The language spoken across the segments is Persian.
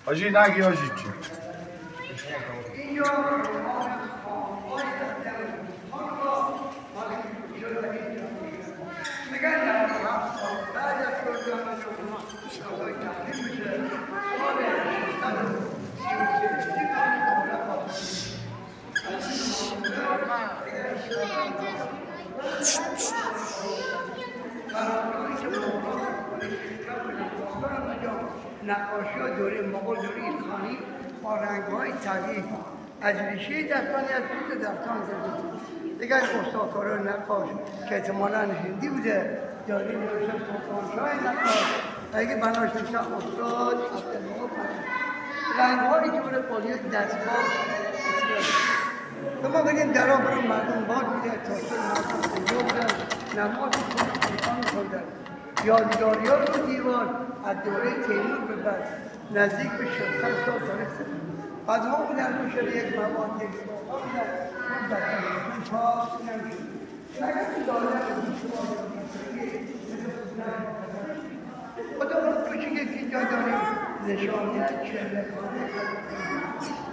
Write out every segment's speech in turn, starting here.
Haji nagi haji. نقاشی دوره مغول دوره ایرانی با رنگ‌های طبیعی از ریشه دستانی از بود دستان زده دیگر استادکاران نقاش که احتمالاً هندی بوده داری نوشته سلطانشاه نقاش اگه بناش نوشته استاد عبدالوهاب رنگ‌های دوره پالی دستگاه ما بگیم در آن برای مردم باد بوده تاثیر مردم سنجا بودن نماز سلطان می‌خوندن یادگاری ها رو دیوار از دوره تیمور به بعد نزدیک به 600 سال تاریخ زده از ها بودن رو شده یک مواد یک سال بودن اون پاس نمیشد نگه تو داره خدا رو کوچیک که جا داریم نشانه چهره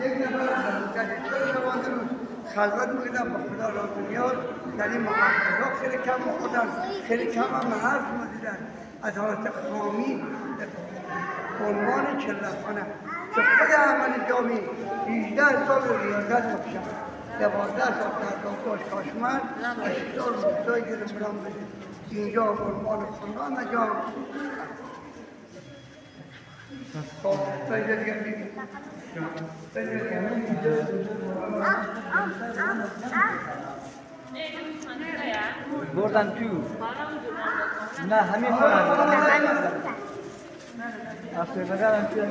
یک نفر در چه شبانده روز خلوت می‌کردن با خدا را بنیاد در این مقام خیلی کم خودم خیلی کم هم حرف می‌زدن از حالت خامی عنوان چلخانه که خود احمد جامی 18 سال ریاضت بکشم 12 سال در دانشگاه کاشمر و 6 سال روستایی گرفتم بده اینجا عنوان خانم جام خب پیدا دیگه بگیم بردن تو نه همین کنن افسر نگرم توی